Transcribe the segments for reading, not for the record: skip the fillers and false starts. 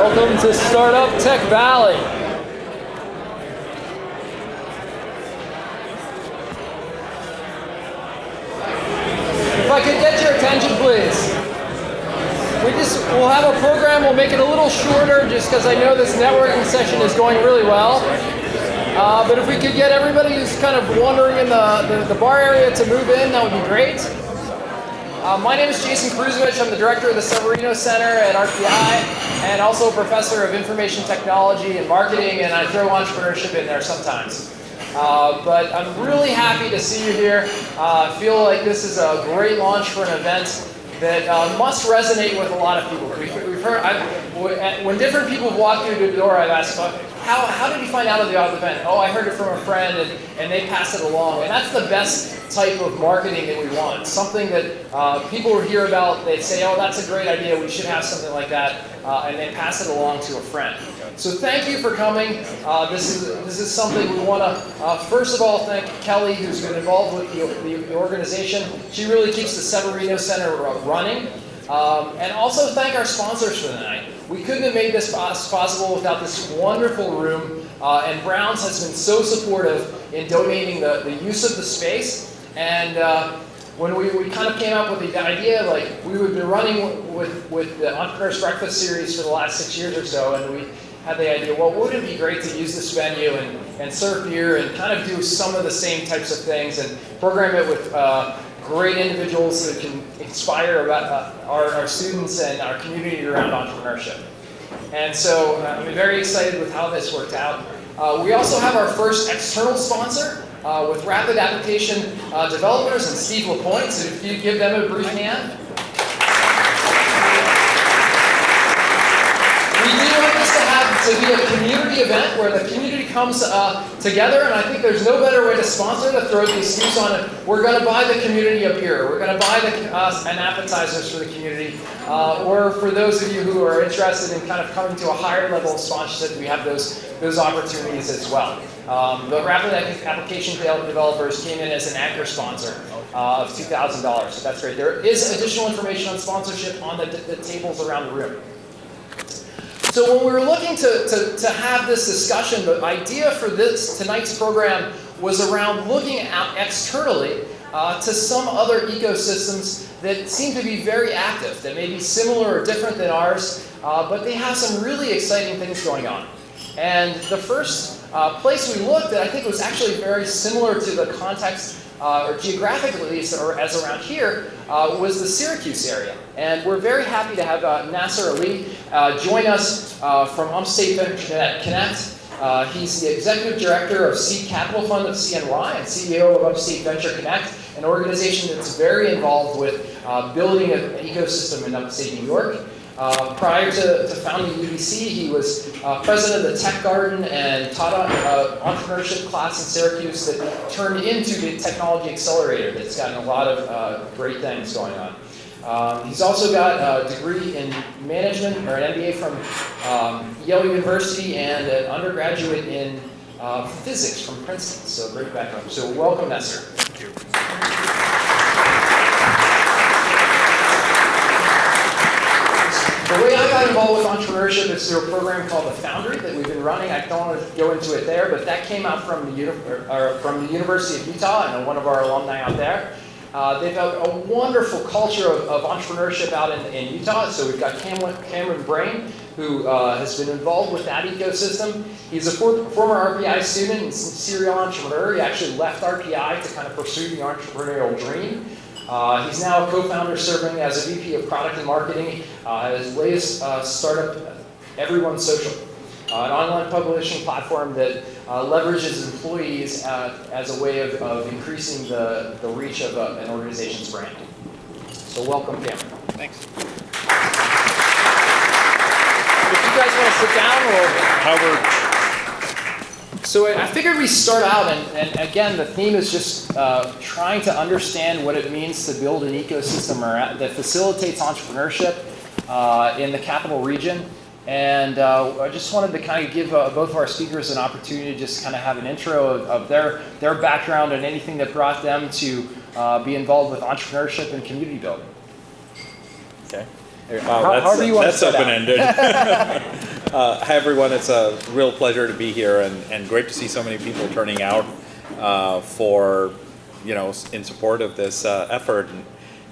Welcome to Startup Tech Valley. If I could get your attention, please. We'll have a program, we'll make it a little shorter just because I know this networking session is going really well. But if we could get everybody who's kind of wandering in the bar area to move in, that would be great. My name is Jason Kruzovich. I'm the director of the Severino Center at RPI and also a professor of information technology and marketing, and I throw entrepreneurship in there sometimes. But I'm really happy to see you here. I feel like this is a great launch for an event that must resonate with a lot of people. We've heard, when different people have walked through the door, I've asked, how did you find out about the event? Oh, I heard it from a friend, and they passed it along. And that's the best type of marketing that we want. Something that people will hear about, they say, oh, that's a great idea, we should have something like that, and they pass it along to a friend. So thank you for coming. This is something we want to, first of all, thank Kelly, who's been involved with the organization. She really keeps the Severino Center running. And also thank our sponsors for the night. We couldn't have made this possible without this wonderful room, and Browns has been so supportive in donating the use of the space. And when we kind of came up with the idea, like we would be running with the Entrepreneur's Breakfast series for the last 6 years or so, and we had the idea, well, wouldn't it be great to use this venue and serve beer and kind of do some of the same types of things and program it with great individuals that can inspire our students and our community around entrepreneurship. And so I'm very excited with how this worked out. We also have our first external sponsor with Rapid Application Developers and Steve LaPointe. So if you give them a brief hand. We do want this to be a community event where the community comes together, and I think there's no better way to sponsor to throw the excuse on it. We're going to buy the community a beer. We're going to buy an appetizers for the community. Or for those of you who are interested in kind of coming to a higher level of sponsorship, we have those opportunities as well. The Rapid Application Developers came in as an anchor sponsor of $2,000, so that's great. There is additional information on sponsorship on the tables around the room. So when we were looking to have this discussion, the idea for tonight's program was around looking out externally to some other ecosystems that seem to be very active, that may be similar or different than ours, but they have some really exciting things going on. And the first place we looked at, I think, was actually very similar to the context, or geographically at least, or as around here, was the Syracuse area. And we're very happy to have Nasser Ali join us from Upstate Venture Connect. He's the Executive Director of Seed Capital Fund of CNY and CEO of Upstate Venture Connect, an organization that's very involved with building an ecosystem in upstate New York. Prior to founding UBC, he was president of the Tech Garden and taught an entrepreneurship class in Syracuse that turned into the technology accelerator that's gotten a lot of great things going on. He's also got a degree in management, or an MBA from Yale University, and an undergraduate in physics from Princeton, so great background. So welcome, Nasser. Thank you. The way I got involved with entrepreneurship is through a program called The Foundry that we've been running. I don't want to go into it there, but that came out from the University of Utah, and one of our alumni out there. They've got a wonderful culture of entrepreneurship out in Utah. So we've got Cameron Brain, who has been involved with that ecosystem. He's a former RPI student and serial entrepreneur. He actually left RPI to kind of pursue the entrepreneurial dream. He's now a co-founder serving as a VP of Product and Marketing at his latest startup, Everyone Social, an online publishing platform that leverages employees as a way of increasing the reach of an organization's brand. So welcome, Cameron. Thanks. If you guys want to sit down, So I figured we'd start out, and again, the theme is just trying to understand what it means to build an ecosystem that facilitates entrepreneurship in the capital region. And I just wanted to kind of give both of our speakers an opportunity to just kind of have an intro of their background and anything that brought them to be involved with entrepreneurship and community building. Okay. Wow, that's open-ended. Hi everyone, it's a real pleasure to be here and great to see so many people turning out for, in support of this effort.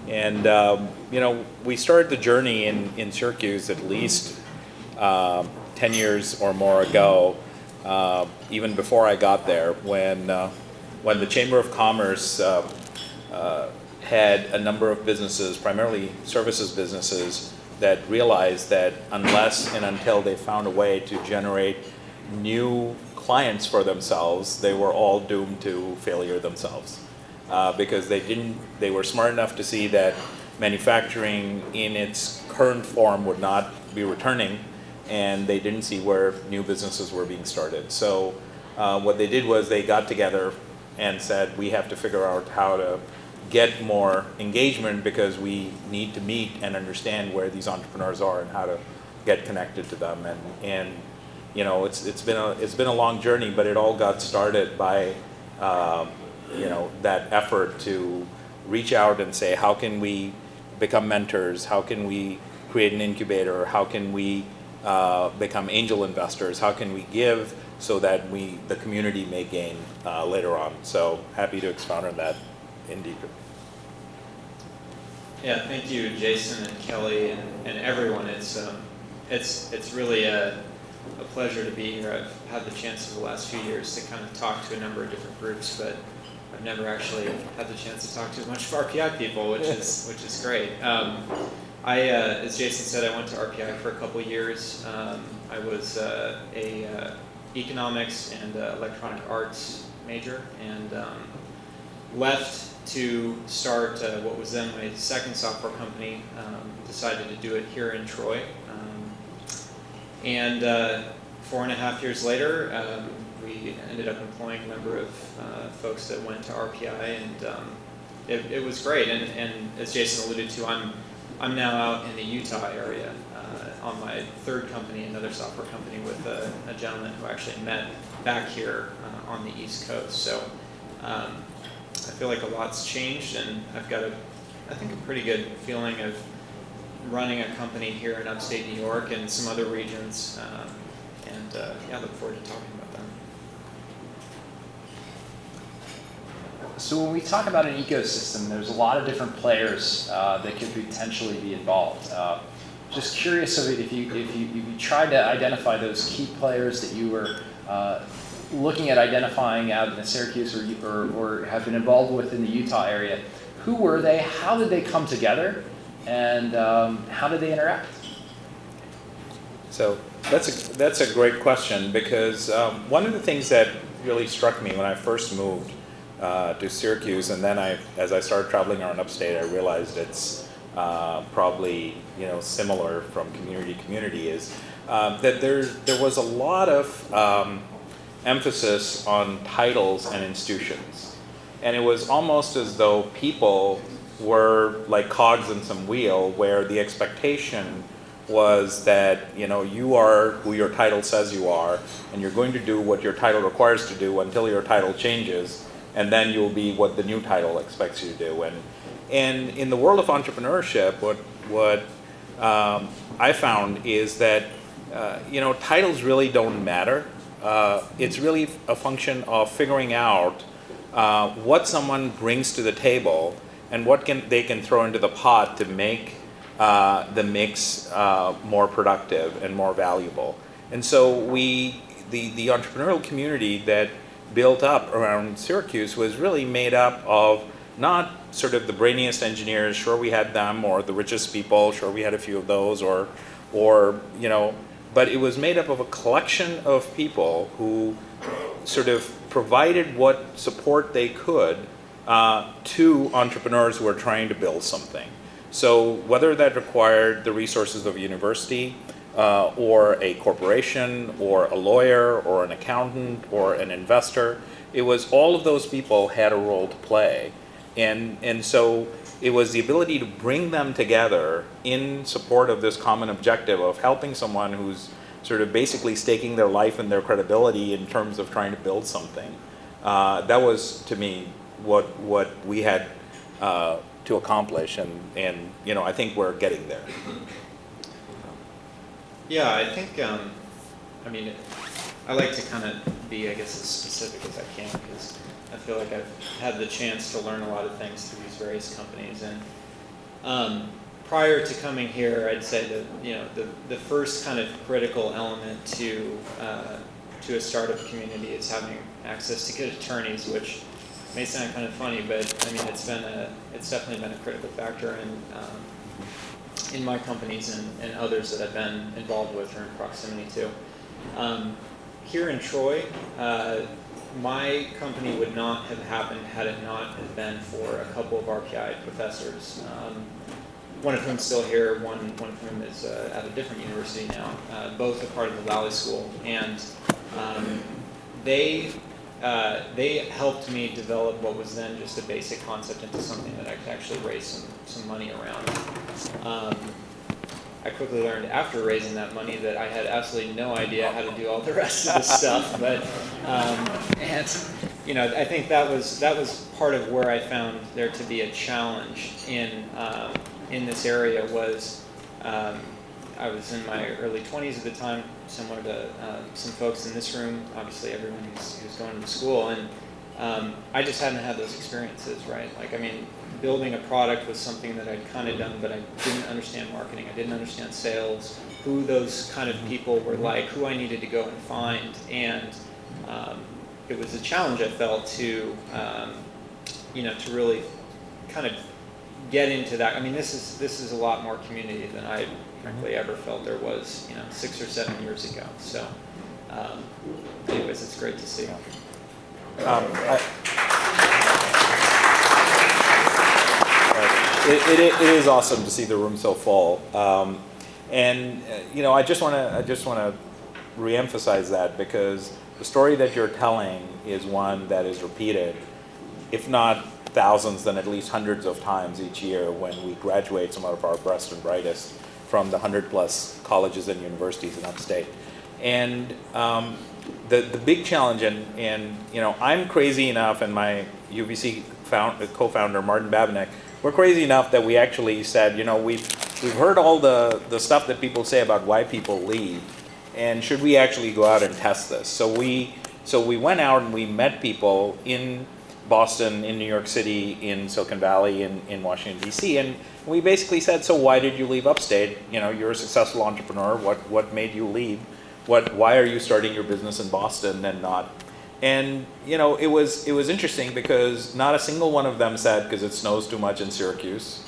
We started the journey in Syracuse at least 10 years or more ago, even before I got there, when the Chamber of Commerce had a number of businesses, primarily services businesses, that realized that unless and until they found a way to generate new clients for themselves, they were all doomed to failure themselves. Because they were smart enough to see that manufacturing in its current form would not be returning, and they didn't see where new businesses were being started. So what they did was they got together and said, we have to figure out how to get more engagement because we need to meet and understand where these entrepreneurs are and how to get connected to them. And it's been a long journey, but it all got started by that effort to reach out and say, how can we become mentors? How can we create an incubator? How can we become angel investors? How can we give so that the community may gain later on? So happy to expound on that in deeper. Yeah, thank you, Jason and Kelly and everyone. It's really a pleasure to be here. I've had the chance over the last few years to kind of talk to a number of different groups, but I've never actually had the chance to talk to a bunch of RPI people, which is great. As Jason said, I went to RPI for a couple years. I was a economics and electronic arts major, and left to start what was then my second software company. Decided to do it here in Troy. And 4.5 years later, we ended up employing a number of folks that went to RPI, and it was great. And as Jason alluded to, I'm now out in the Utah area on my third company, another software company with a gentleman who actually met back here on the East Coast. So I feel like a lot's changed, and I've got I think a pretty good feeling of running a company here in upstate New York and some other regions, I look forward to talking about them. So when we talk about an ecosystem, there's a lot of different players that could potentially be involved. Just curious if you tried to identify those key players that you were looking at identifying out in the Syracuse or have been involved with in the Utah area. Who were they? How did they come together? And how did they interact? So that's a great question, because one of the things that really struck me when I first moved to Syracuse, and then as I started traveling around upstate, I realized it's probably similar from community to community, is that there was a lot of emphasis on titles and institutions, and it was almost as though people were like cogs in some wheel, where the expectation was that you are who your title says you are, and you're going to do what your title requires to do until your title changes, and then you'll be what the new title expects you to do. And in the world of entrepreneurship, what I found is that titles really don't matter. It's really a function of figuring out what someone brings to the table and what they can throw into the pot to make the mix more productive and more valuable. And so the entrepreneurial community that built up around Syracuse was really made up of not sort of the brainiest engineers, sure we had them, or the richest people, sure we had a few of those, or but it was made up of a collection of people who sort of provided what support they could to entrepreneurs who are trying to build something. So whether that required the resources of a university, or a corporation, or a lawyer, or an accountant, or an investor, it was all of those people had a role to play. And so it was the ability to bring them together in support of this common objective of helping someone who's sort of basically staking their life and their credibility in terms of trying to build something. That was, to me, what we had to accomplish, and I think we're getting there. Yeah, I think I mean, I like to kind of be, I guess, as specific as I can, because I feel like I've had the chance to learn a lot of things through these various companies. And prior to coming here, I'd say that, you know, the first kind of critical element to a startup community is having access to good attorneys, which may sound kind of funny, but I mean, it's definitely been a critical factor in my companies and others that I've been involved with or in proximity to. Here in Troy, my company would not have happened had it not have been for a couple of RPI professors. One of whom's still here, one of whom is at a different university now, both a part of the Valley School. And they helped me develop what was then just a basic concept into something that I could actually raise some money around. I quickly learned after raising that money that I had absolutely no idea how to do all the rest of the stuff. But and you know, I think that was part of where I found there to be a challenge in this area was I was in my early 20s at the time, similar to some folks in this room, obviously everyone who's going to school, and I just hadn't had those experiences, right? Like, I mean, building a product was something that I'd kind of done, but I didn't understand marketing, I didn't understand sales, who those kind of people were like, who I needed to go and find, and it was a challenge I felt to, you know, to really kind of get into that. I mean, this is a lot more community than I frankly ever felt there was, you know, 6 or 7 years ago. So, anyways, it's great to see. It is awesome to see the room so full, and you know, I just want to reemphasize that, because the story that you're telling is one that is repeated, if not thousands, then at least hundreds of times each year when we graduate some of our best and brightest from the 100+ colleges and universities in upstate. And the big challenge, and you know, I'm crazy enough, and my UVC co-founder Martin Babinec, we're crazy enough that we actually said, you know, we've heard all the stuff that people say about why people leave, and should we actually go out and test this? So we went out and we met people in Boston, in New York City, in Silicon Valley, in Washington, D.C., and we basically said, so why did you leave upstate? You know, you're a successful entrepreneur. What made you leave? Why are you starting your business in Boston and not? And you know, it was interesting, because not a single one of them said because it snows too much in Syracuse.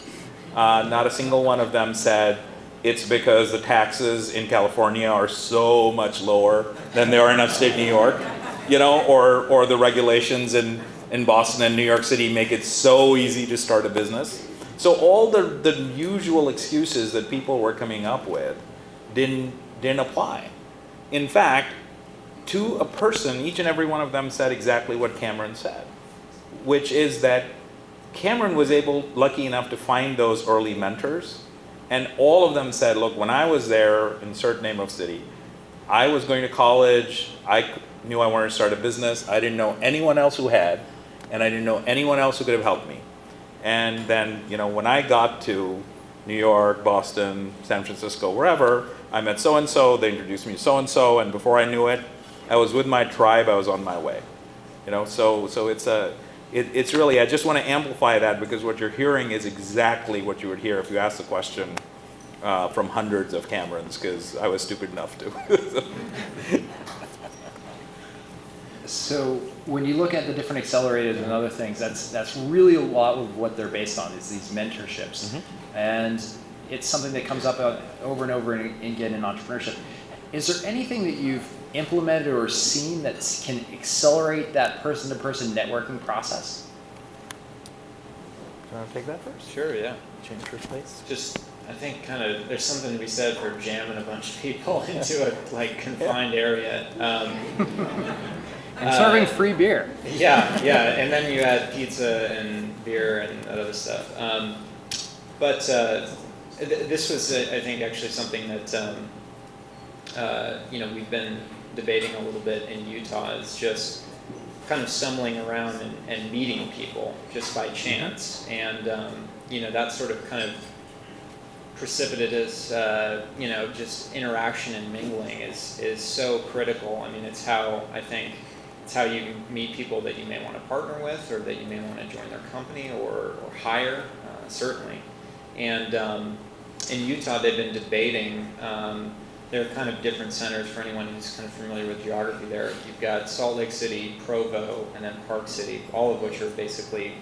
Not a single one of them said it's because the taxes in California are so much lower than they are in upstate New York, you know, or the regulations in Boston and New York City make it so easy to start a business. So all the usual excuses that people were coming up with didn't apply. In fact, to a person, each and every one of them said exactly what Cameron said, which is that Cameron was lucky enough to find those early mentors, and all of them said, look, when I was there, insert name of city, I was going to college, I knew I wanted to start a business, I didn't know anyone else who had, and I didn't know anyone else who could have helped me. And then, you know, when I got to New York, Boston, San Francisco, wherever, I met so-and-so, they introduced me to so-and-so, and before I knew it, I was with my tribe, I was on my way. You know, so it's really, I just want to amplify that, because what you're hearing is exactly what you would hear if you asked the question from hundreds of Camerons, because I was stupid enough to. So when you look at the different accelerators and other things, that's really a lot of what they're based on, is these mentorships. Mm-hmm. And it's something that comes up over and over again in entrepreneurship. Is there anything that you've implemented or seen that can accelerate that person-to-person networking process? Do you want to take that first? Sure, yeah. Change first place. Just, I think kind of there's something to be said for jamming a bunch of people into a like confined area. And serving free beer. Yeah, and then you add pizza and beer and that other stuff. But this was, I think, actually something that you know, we've been debating a little bit in Utah, is just kind of stumbling around and meeting people just by chance, and you know, that sort of kind of precipitous, just interaction and mingling is so critical. I mean, it's how you meet people that you may want to partner with, or that you may want to join their company or hire, certainly. And in Utah, they've been debating. There are kind of different centers for anyone who's kind of familiar with geography there. You've got Salt Lake City, Provo, and then Park City, all of which are basically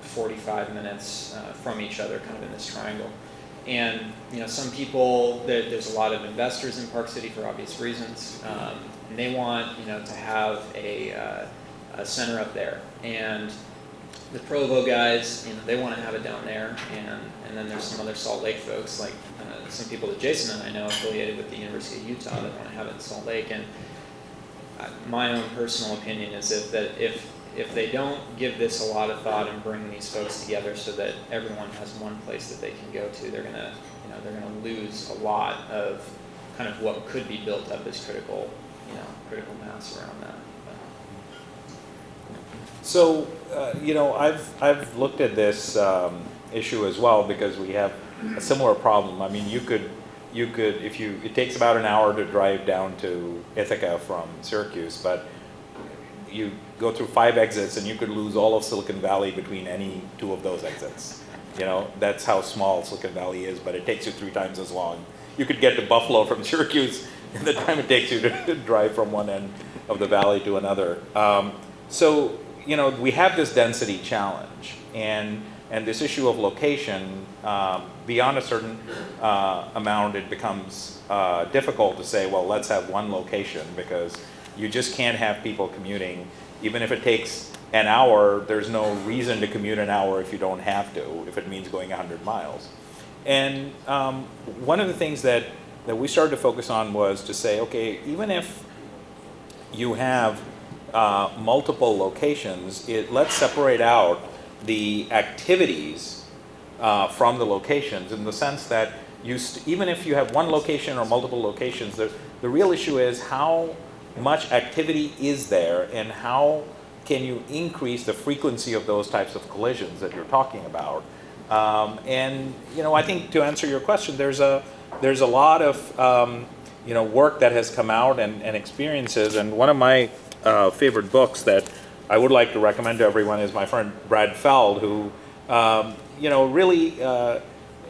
45 minutes from each other, kind of in this triangle. And some people, there's a lot of investors in Park City for obvious reasons, and they want to have a center up there. And the Provo guys, they want to have it down there, and then there's some other Salt Lake folks, like some people that Jason and I know affiliated with the University of Utah that want to have it in Salt Lake. And my own personal opinion is that if they don't give this a lot of thought and bring these folks together so that everyone has one place that they can go to, they're gonna lose a lot of kind of what could be built up as critical mass around that. So, I've looked at this issue as well, because we have a similar problem. I mean, you could, it takes about an hour to drive down to Ithaca from Syracuse, but you go through 5 exits and you could lose all of Silicon Valley between any 2 of those exits. That's how small Silicon Valley is, but it takes you 3 times as long. You could get to Buffalo from Syracuse in the time it takes you to drive from one end of the valley to another. So, we have this density challenge, and this issue of location, beyond a certain amount, it becomes difficult to say, well, let's have one location, because you just can't have people commuting. Even if it takes an hour, there's no reason to commute an hour if you don't have to, if it means going 100 miles. And one of the things that we started to focus on was to say, okay, even if you have multiple locations, let's separate out the activities from the locations, in the sense that even if you have one location or multiple locations, the real issue is how much activity is there, and how can you increase the frequency of those types of collisions that you're talking about. And I think, to answer your question, there's a lot of work that has come out and experiences. And one of my favorite books that I would like to recommend to everyone is my friend Brad Feld, who really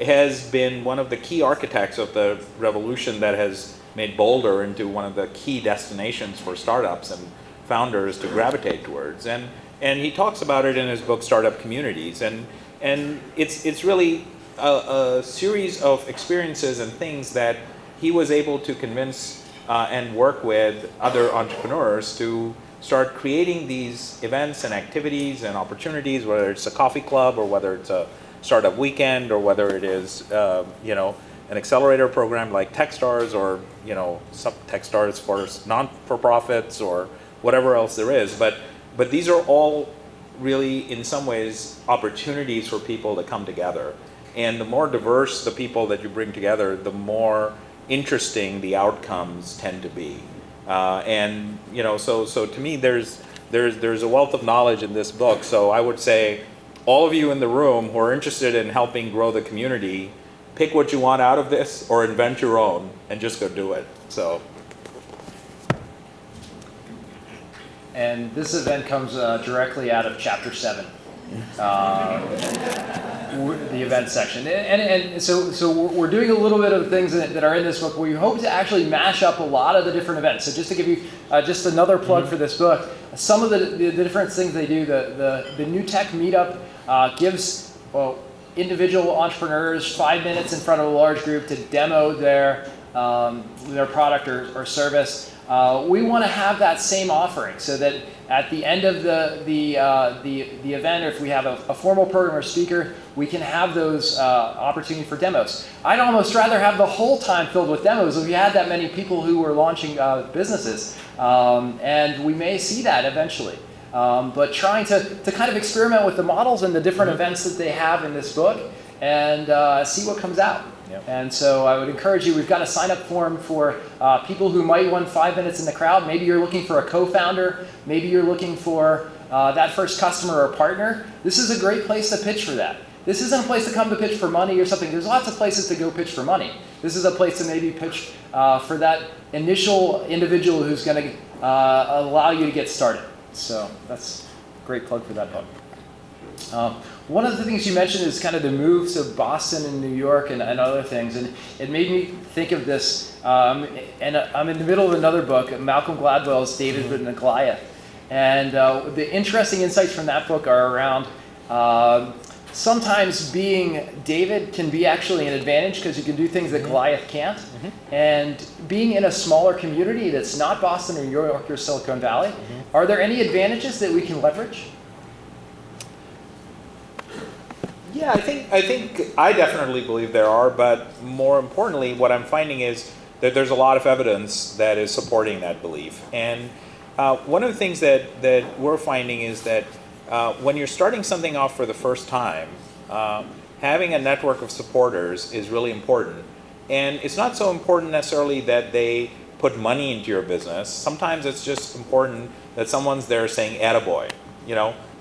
has been one of the key architects of the revolution that has made Boulder into one of the key destinations for startups and founders to gravitate towards. And he talks about it in his book Startup Communities. And it's really a series of experiences and things that he was able to convince and work with other entrepreneurs to start creating these events and activities and opportunities, whether it's a coffee club, or whether it's a startup weekend, or whether it is an accelerator program like Techstars, or some Techstars for non-for-profits, or whatever else there is. But these are all really, in some ways, opportunities for people to come together. And the more diverse the people that you bring together, the more interesting the outcomes tend to be. So to me, there's a wealth of knowledge in this book. So I would say, all of you in the room who are interested in helping grow the community, pick what you want out of this, or invent your own, and just go do it. So. And this event comes directly out of Chapter 7, the event section. And so we're doing a little bit of things that are in this book. We hope to actually mash up a lot of the different events. So just to give you just another plug for this book, some of the different things they do, the New Tech Meetup gives individual entrepreneurs 5 minutes in front of a large group to demo their product or service. We want to have that same offering, so that at the end of the event, or if we have a formal program or speaker, we can have those opportunity for demos. I'd almost rather have the whole time filled with demos if we had that many people who were launching businesses, and we may see that eventually. But trying to kind of experiment with the models and the different events that they have in this book, and see what comes out. Yep. And so I would encourage you, we've got a sign-up form for people who might want 5 minutes in the crowd. Maybe you're looking for a co-founder. Maybe you're looking for that first customer or partner. This is a great place to pitch for that. this isn't a place to come to pitch for money or something. There's lots of places to go pitch for money. This is a place to maybe pitch for that initial individual who's going to allow you to get started. So that's a great plug for that book. One of the things you mentioned is kind of the moves of Boston and New York and other things, and it made me think of this, and I'm in the middle of another book, Malcolm Gladwell's David and Goliath, and the interesting insights from that book are around sometimes being David can be actually an advantage because you can do things that Goliath can't, and being in a smaller community that's not Boston or New York or Silicon Valley, are there any advantages that we can leverage? Yeah, I definitely believe there are, but more importantly, what I'm finding is that there's a lot of evidence that is supporting that belief. And one of the things that we're finding is that when you're starting something off for the first time, having a network of supporters is really important. And it's not so important necessarily that they put money into your business. Sometimes it's just important that someone's there saying, "Attaboy,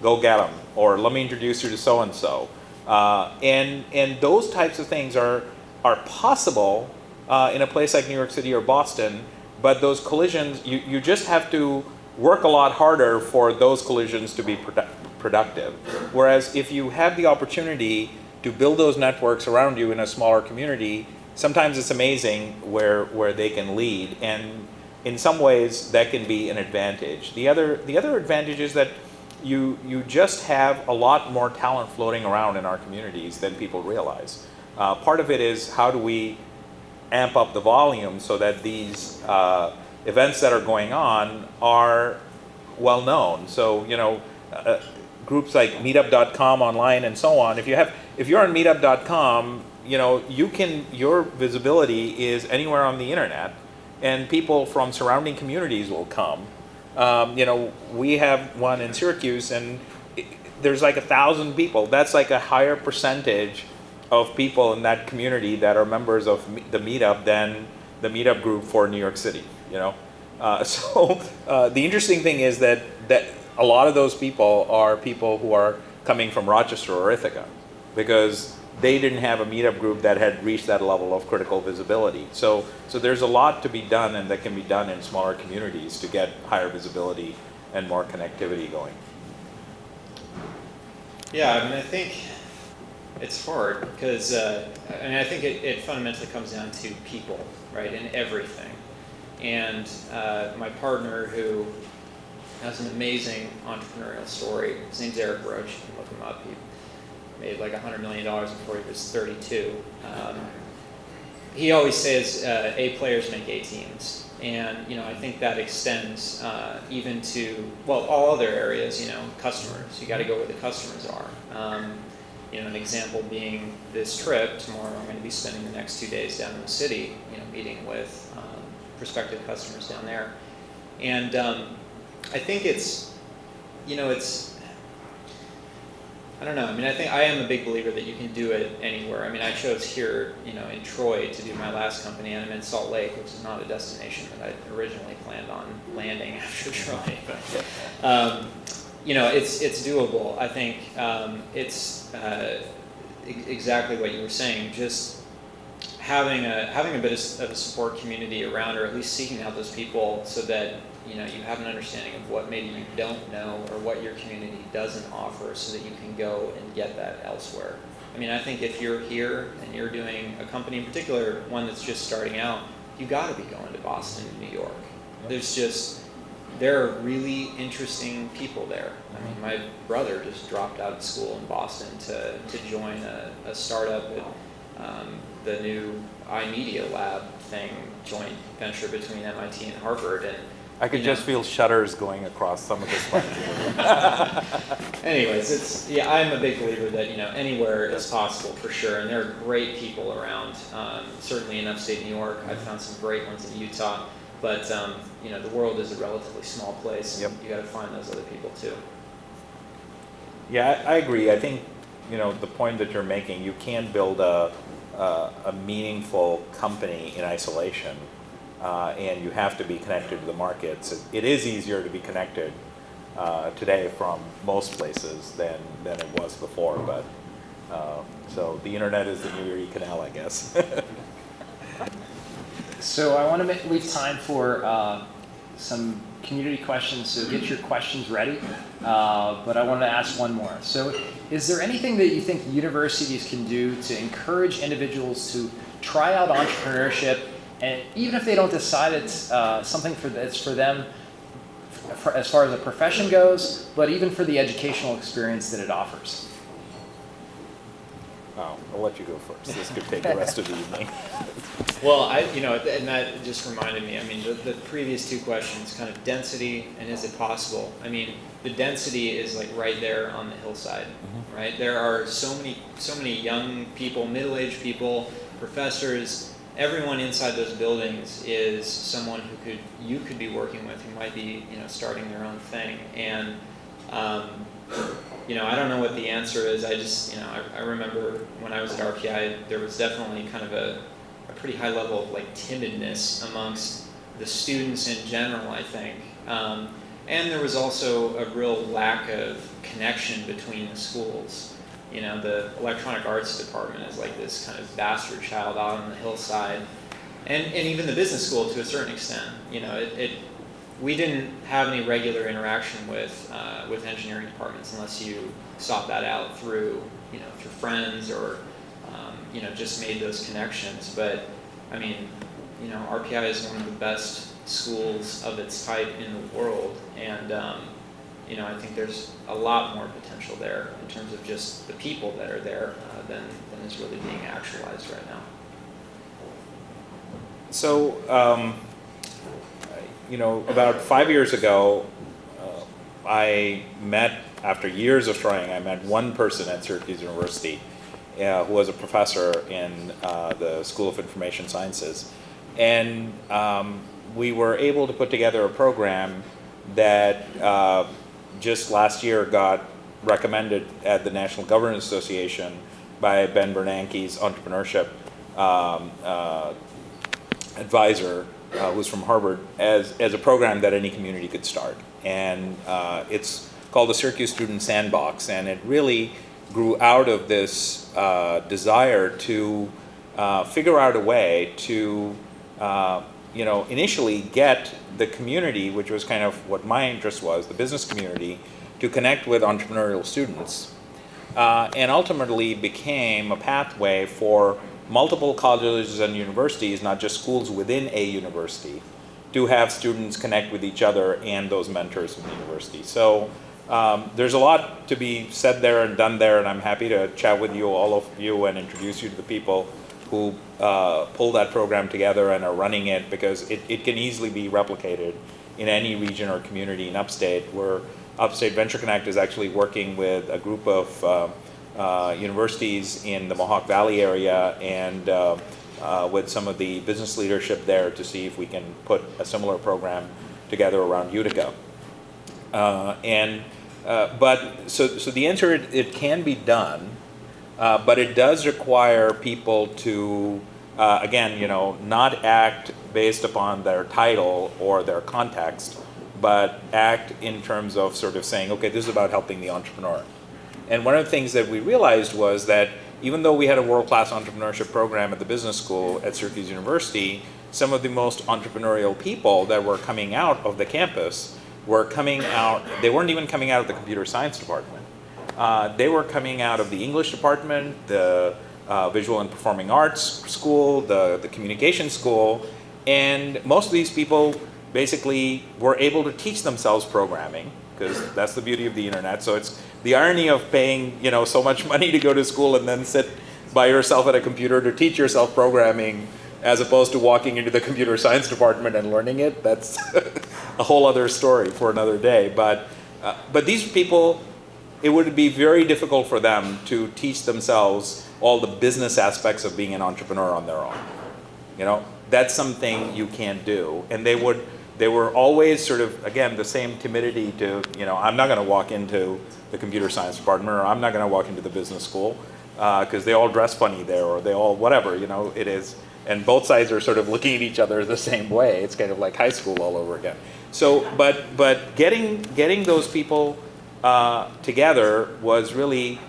go get them," or "Let me introduce you to so-and-so." And those types of things are possible in a place like New York City or Boston, but those collisions, you just have to work a lot harder for those collisions to be productive. Whereas if you have the opportunity to build those networks around you in a smaller community, sometimes it's amazing where they can lead, and in some ways that can be an advantage. The other advantage is that you just have a lot more talent floating around in our communities than people realize. Part of it is how do we amp up the volume so that these events that are going on are well known. So groups like Meetup.com online and so on. If you're on Meetup.com, your visibility is anywhere on the internet, and people from surrounding communities will come. We have one in Syracuse, and there's like 1,000 people. That's like a higher percentage of people in that community that are members of the Meetup than the Meetup group for New York City. So the interesting thing is that a lot of those people are people who are coming from Rochester or Ithaca, because they didn't have a Meetup group that had reached that level of critical visibility. So there's a lot to be done, and that can be done in smaller communities to get higher visibility and more connectivity going. Yeah, I think it's hard because I think it fundamentally comes down to people, right, in everything. And my partner, who has an amazing entrepreneurial story, his name's Eric Roach. You can look him up. He made like $100 million before he was 32. He always says A players make A teams. And I think that extends even to, all other areas, customers. You got to go where the customers are. An example being this trip. Tomorrow I'm going to be spending the next 2 days down in the city, meeting with prospective customers down there. And I think it's I don't know. I am a big believer that you can do it anywhere. I chose here, in Troy to do my last company, and I'm in Salt Lake, which is not a destination that I originally planned on landing after Troy. But, it's doable. I think it's exactly what you were saying. Just having a bit of a support community around, or at least seeking out those people, so that you have an understanding of what maybe you don't know or what your community doesn't offer, so that you can go and get that elsewhere. I think if you're here and you're doing a company, in particular one that's just starting out, you got to be going to Boston and New York. There are really interesting people there. My brother just dropped out of school in Boston to join a startup at the new iMedia Lab thing, joint venture between MIT and Harvard. And I could just feel shudders going across some of this question. Anyways, I'm a big believer that anywhere is possible for sure, and there are great people around. Certainly in upstate New York, I've found some great ones in Utah, but the world is a relatively small place, and you got to find those other people too. Yeah, I agree. I think the point that you're making, you can't build a meaningful company in isolation. And you have to be connected to the markets. It is easier to be connected today from most places than it was before, but So the internet is the new Erie Canal, I guess. So I want to leave time for some community questions, so get your questions ready. But I wanted to ask one more. So is there anything that you think universities can do to encourage individuals to try out entrepreneurship, and even if they don't decide it's something that's for them as far as a profession goes, but even for the educational experience that it offers? Oh, I'll let you go first. This could take the rest of the evening. Well, and that just reminded me, I mean, the previous two questions, kind of density and is it possible? I mean, the density is like right there on the hillside, right? There are so many young people, middle-aged people, professors, everyone inside those buildings is someone you could be working with who might be, starting their own thing. And, I don't know what the answer is. I just, I remember when I was at RPI, there was definitely kind of a pretty high level of like timidness amongst the students in general, I think. And there was also a real lack of connection between the schools. The electronic arts department is like this kind of bastard child out on the hillside. And even the business school to a certain extent. We didn't have any regular interaction with engineering departments unless you sought that out through friends or just made those connections. But I mean, RPI is one of the best schools of its type in the world, and I think there's a lot more potential there in terms of just the people that are there than is really being actualized right now. So, about 5 years ago, I met, after years of trying, I met one person at Syracuse University who was a professor in the School of Information Sciences. And we were able to put together a program that just last year got recommended at the National Governance Association by Ben Bernanke's entrepreneurship advisor, who's from Harvard, as a program that any community could start. And it's called the Syracuse Student Sandbox, and it really grew out of this desire to figure out a way to initially get the community, which was kind of what my interest was, the business community, to connect with entrepreneurial students, and ultimately became a pathway for multiple colleges and universities, not just schools within a university, to have students connect with each other and those mentors from the university. So there's a lot to be said there and done there, and I'm happy to chat with you, all of you, and introduce you to the people who pull that program together and are running it, because it can easily be replicated in any region or community in Upstate, where Upstate Venture Connect is actually working with a group of universities in the Mohawk Valley area and with some of the business leadership there to see if we can put a similar program together around Utica. But the answer, it can be done, but it does require people to, again, not act based upon their title or their context, but act in terms of sort of saying, okay, this is about helping the entrepreneur. And one of the things that we realized was that even though we had a world-class entrepreneurship program at the business school at Syracuse University, some of the most entrepreneurial people that were coming out of the campus were coming out, they weren't even coming out of the computer science department. They were coming out of the English department, the visual and performing arts school, the communication school, and most of these people basically were able to teach themselves programming, because that's the beauty of the internet. So it's the irony of paying so much money to go to school and then sit by yourself at a computer to teach yourself programming, as opposed to walking into the computer science department and learning it. That's a whole other story for another day. But these people, it would be very difficult for them to teach themselves all the business aspects of being an entrepreneur on their own. That's something you can't do. And they were always sort of, again, the same timidity to, I'm not going to walk into the computer science department, or I'm not going to walk into the business school, because they all dress funny there, or they all whatever, it is. And both sides are sort of looking at each other the same way. It's kind of like high school all over again. So, but getting those people together was really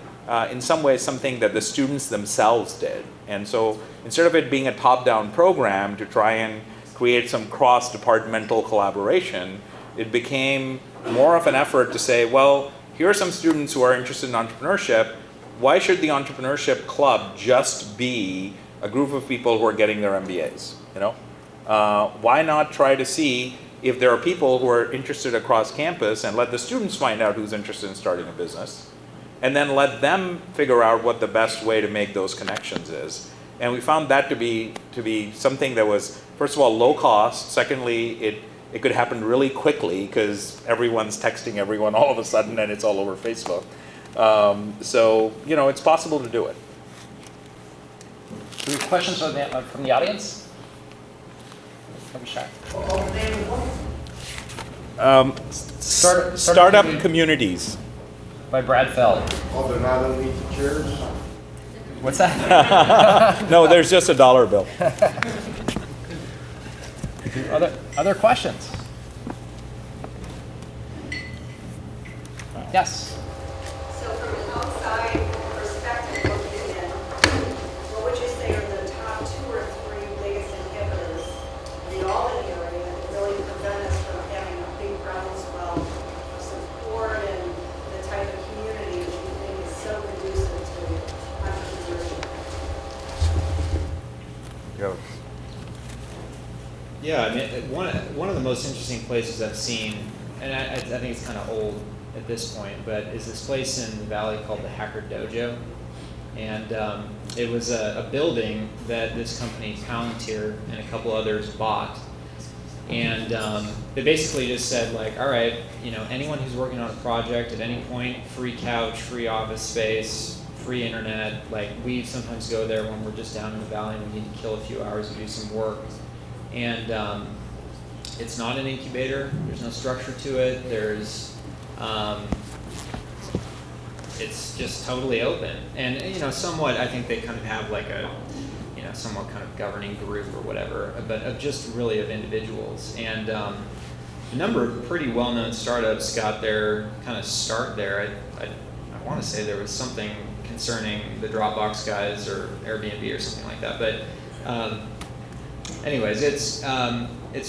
in some ways something that the students themselves did. And so instead of it being a top-down program to try and create some cross-departmental collaboration, it became more of an effort to say, well, here are some students who are interested in entrepreneurship. Why should the entrepreneurship club just be a group of people who are getting their MBAs? Why not try to see if there are people who are interested across campus and let the students find out who's interested in starting a business, and then let them figure out what the best way to make those connections is. And we found that to be something that was, first of all, low cost. Secondly, it could happen really quickly because everyone's texting everyone all of a sudden and it's all over Facebook. So, it's possible to do it. Do we have questions from the audience? Don't be shy. Startup communities. By Brad Feld. Oh, they're not underneath the chairs? What's that? No, there's just a dollar bill. Other questions? Yes. So from an outside perspective looking in, what would you say are the top 2 or 3 biggest inhibitors in the Albany area that really prevent us from having a big groundswell of support and the type of community that you think is so conducive to entrepreneurship? Go. Yeah, I mean, one of the most interesting places I've seen, and I think it's kind of old at this point, but is this place in the valley called the Hacker Dojo. And it was a building that this company, Palantir, and a couple others bought. And they basically just said, like, all right, anyone who's working on a project at any point, free couch, free office space, free internet. Like, we sometimes go there when we're just down in the valley and we need to kill a few hours to do some work. And it's not an incubator. There's no structure to it. It's just totally open. And, somewhat, I think they kind of have like a, somewhat kind of governing group or whatever, but of individuals. And a number of pretty well-known startups got their kind of start there. I want to say there was something concerning the Dropbox guys or Airbnb or something like that. But anyways, it's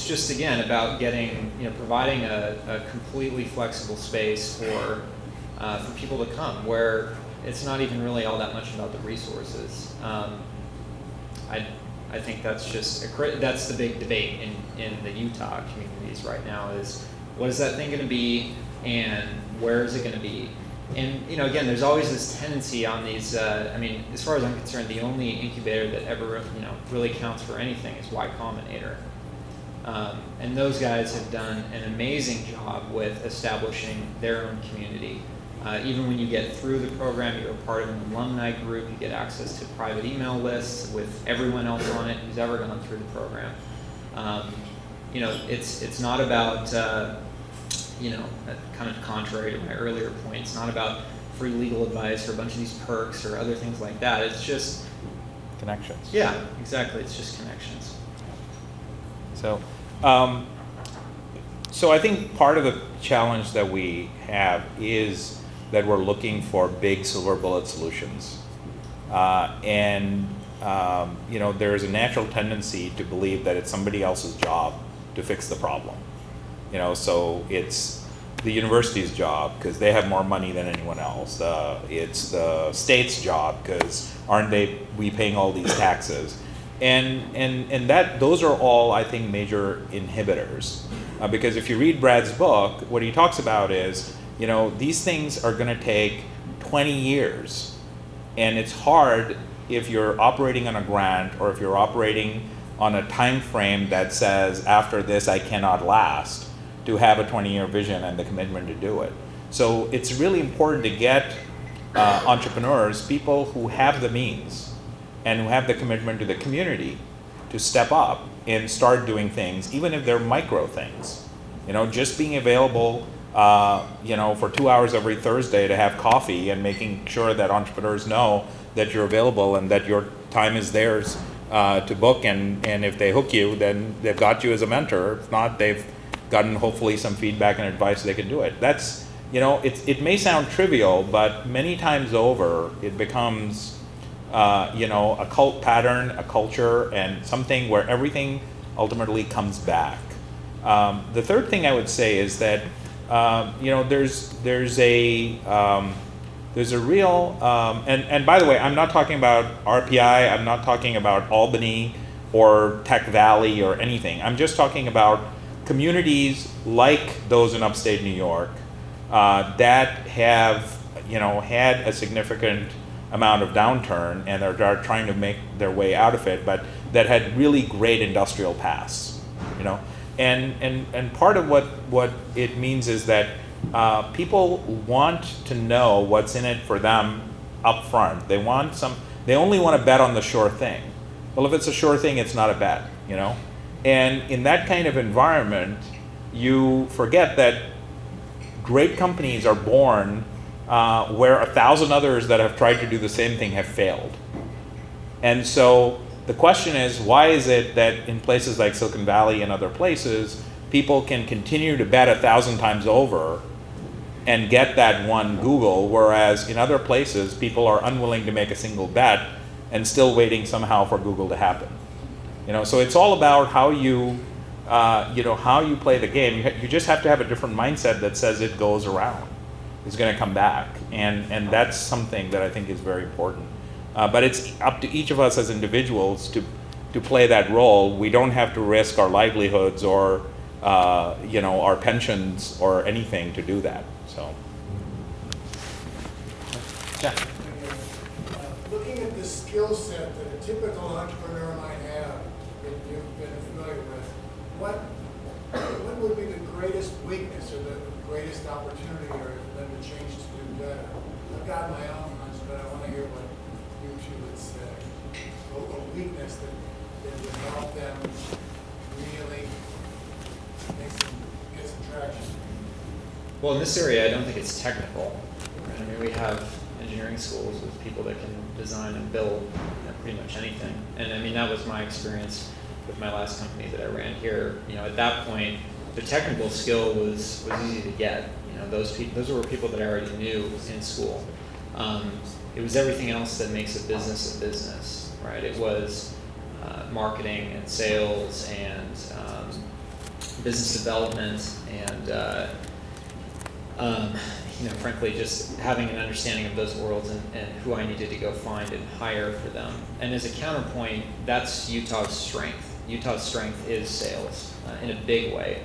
just, again, about getting, providing a completely flexible space for people to come, where it's not even really all that much about the resources. I think that's just that's the big debate in the Utah communities right now is what is that thing going to be and where is it going to be? And again, there's always this tendency on these. As far as I'm concerned, the only incubator that ever really counts for anything is Y Combinator, and those guys have done an amazing job with establishing their own community. Even when you get through the program, you're a part of an alumni group. You get access to private email lists with everyone else on it who's ever gone through the program. It's not about kind of contrary to my earlier point. It's not about free legal advice or a bunch of these perks or other things like that. It's just Connections. Yeah, exactly. It's just connections. So I think part of the challenge that we have is that we're looking for big silver bullet solutions. There's a natural tendency to believe that it's somebody else's job to fix the problem. So it's the university's job because they have more money than anyone else. It's the state's job because aren't we paying all these taxes? And those are all, I think, major inhibitors. Because if you read Brad's book, what he talks about is, these things are going to take 20 years. And it's hard if you're operating on a grant or if you're operating on a time frame that says, after this, I cannot last, to have a 20-year vision and the commitment to do it. So it's really important to get entrepreneurs, people who have the means and who have the commitment to the community, to step up and start doing things, even if they're micro things. Just being available, for 2 hours every Thursday to have coffee and making sure that entrepreneurs know that you're available and that your time is theirs to book. And if they hook you, then they've got you as a mentor. If not, they've gotten hopefully some feedback and advice so they can do it. That's you know, it may sound trivial, but many times over, it becomes, you know, a cult pattern, a culture, and something where everything ultimately comes back. The third thing I would say is that, you know, there's a real, and by the way, I'm not talking about RPI, I'm not talking about Albany or Tech Valley or anything. I'm just talking about communities like those in upstate New York that have, you know, had a significant amount of downturn and are trying to make their way out of it, but that had really great industrial pasts, you know. And part of what it means is that people want to know what's in it for them up front. They only want to bet on the sure thing. Well, if it's a sure thing, it's not a bet, you know? And in that kind of environment, you forget that great companies are born where 1,000 others that have tried to do the same thing have failed. And so the question is, why is it that in places like Silicon Valley and other places, people can continue to bet 1,000 times over and get that one Google, whereas in other places, people are unwilling to make a single bet and still waiting somehow for Google to happen. You know, so it's all about how you, you know, how you play the game. You just have to have a different mindset that says it goes around. It's going to come back, and that's something that I think is very important. But it's up to each of us as individuals to play that role. We don't have to risk our livelihoods or you know, our pensions or anything to do that. So, Jeff. Looking at the skill set that a typical entrepreneur might have, that you've been familiar with, what would be the greatest weakness or the greatest opportunity or them to change to do better? I've got my own hunch, but I want to hear what you two would say. A weakness that would help them really get some traction. Well, in this area, I don't think it's technical. Right? I mean, we have engineering schools with people that can design and build, you know, pretty much anything. And I mean, that was my experience with my last company that I ran here. You know, at that point, the technical skill was easy to get. You know, those were people that I already knew in school. It was everything else that makes a business, right? It was marketing and sales and business development and you know, frankly, just having an understanding of those worlds and who I needed to go find and hire for them. And as a counterpoint, that's Utah's strength. Utah's strength is sales in a big way.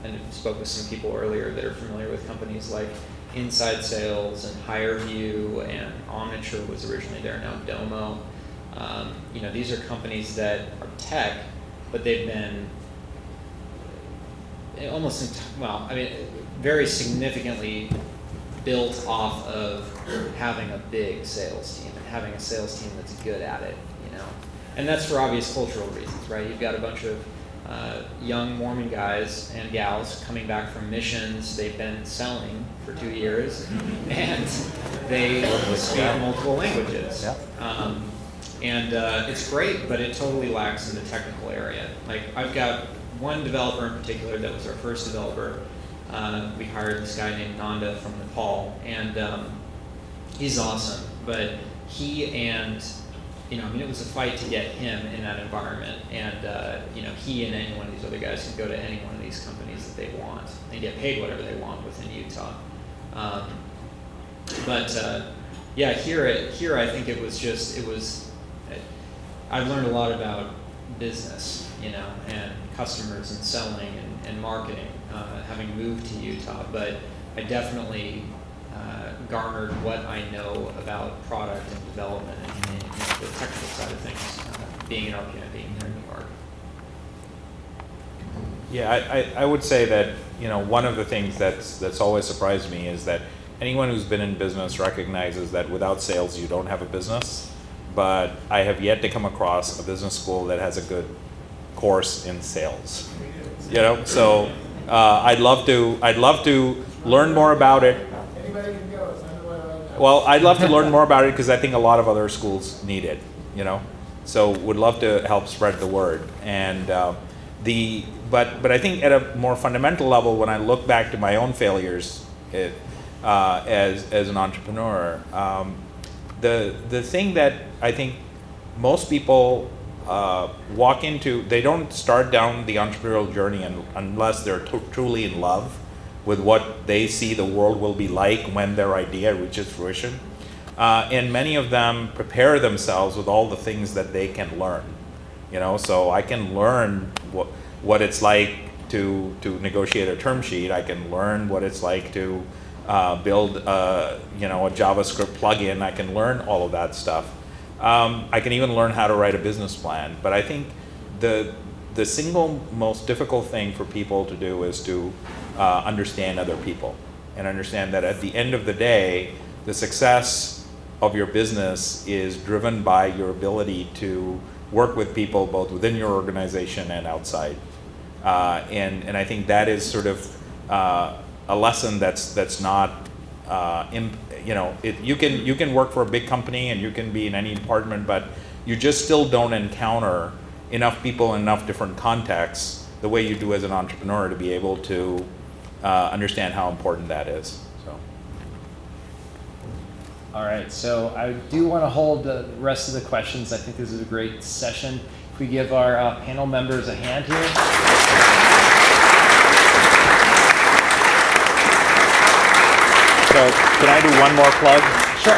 And I spoke with some people earlier that are familiar with companies like Inside Sales and HireVue, and Omniture was originally there, now Domo. You know, these are companies that are tech, but they've been very significantly built off of having a big sales team and having a sales team that's good at it, you know. And that's for obvious cultural reasons, right? You've got a bunch of young Mormon guys and gals coming back from missions. They've been selling for 2 years, and they speak multiple languages. And it's great, but it totally lacks in the technical area. Like, I've got one developer in particular that was our first developer. We hired this guy named Nanda from Nepal, and he's awesome. But he and, you know, I mean, it was a fight to get him in that environment. And, you know, he and any one of these other guys can go to any one of these companies that they want and get paid whatever they want within Utah. Yeah, here I think I've learned a lot about business, you know, and customers and selling and marketing, having moved to Utah. But I definitely garnered what I know about product and development and the technical side of things, being in RPI, being here in New York. Yeah, I would say that, you know, one of the things that's always surprised me is that anyone who's been in business recognizes that without sales you don't have a business. But I have yet to come across a business school that has a good course in sales. You know, so I'd love to learn more about it. Anybody can go. It's underway right now. Well, I'd love to learn more about it because I think a lot of other schools need it. You know, so would love to help spread the word. And but I think at a more fundamental level, when I look back to my own failures as an entrepreneur. The thing that I think most people walk into, they don't start down the entrepreneurial journey unless they're truly in love with what they see the world will be like when their idea reaches fruition. And many of them prepare themselves with all the things that they can learn. So I can learn what it's like to negotiate a term sheet. I can learn what it's like to build a JavaScript plugin. I can learn all of that stuff. I can even learn how to write a business plan. But I think the single most difficult thing for people to do is to understand other people and understand that at the end of the day, the success of your business is driven by your ability to work with people both within your organization and outside. And I think that is sort of a lesson that's not, you can work for a big company and you can be in any department, but you just still don't encounter enough people in enough different contexts the way you do as an entrepreneur to be able to understand how important that is. All right, so I do want to hold the rest of the questions. I think this is a great session. If we give our panel members a hand here. So can I do one more plug? Sure.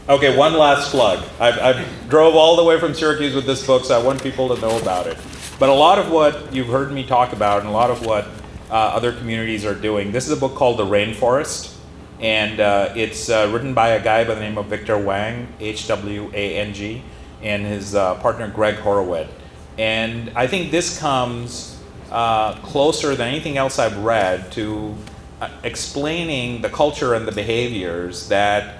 Okay, one last plug. I drove all the way from Syracuse with this book, so I want people to know about it. But a lot of what you've heard me talk about and a lot of what other communities are doing, this is a book called The Rainforest. And it's written by a guy by the name of Victor Wang, H-W-A-N-G, and his partner Greg Horowitz. And I think this comes closer than anything else I've read to explaining the culture and the behaviors that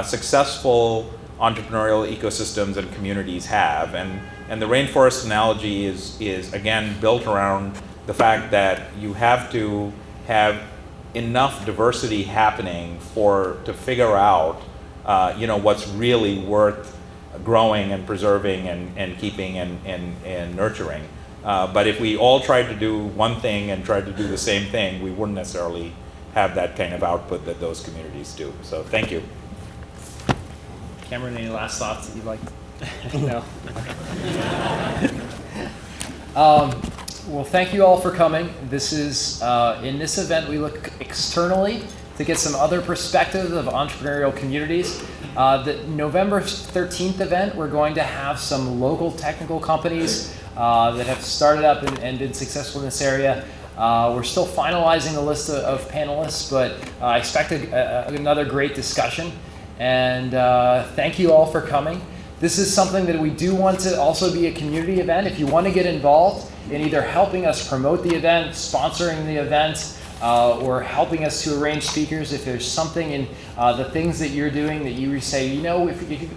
successful entrepreneurial ecosystems and communities have. And the rainforest analogy is again built around the fact that you have to have enough diversity happening to figure out what's really worth growing and preserving and keeping and nurturing. But if we all tried to do one thing and tried to do the same thing, we wouldn't necessarily have that kind of output that those communities do. So thank you. Cameron, any last thoughts that you'd like? No. Well, thank you all for coming. This is, in this event, we look externally to get some other perspectives of entrepreneurial communities. The November 13th event, we're going to have some local technical companies that have started up and been successful in this area. We're still finalizing the list of panelists, but I expect another great discussion. And thank you all for coming. This is something that we do want to also be a community event. If you want to get involved in either helping us promote the event, sponsoring the event, or helping us to arrange speakers, if there's something in the things that you're doing that you say,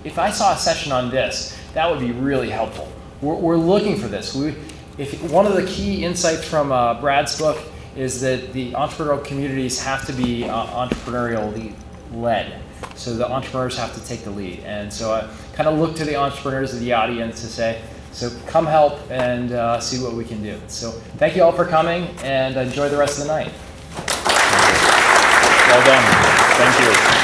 if I saw a session on this, that would be really helpful. We're looking for this. One of the key insights from Brad's book is that the entrepreneurial communities have to be entrepreneurially led. So the entrepreneurs have to take the lead. And so I kind of look to the entrepreneurs of the audience to say, so come help and see what we can do. So thank you all for coming and enjoy the rest of the night. Well done. Thank you.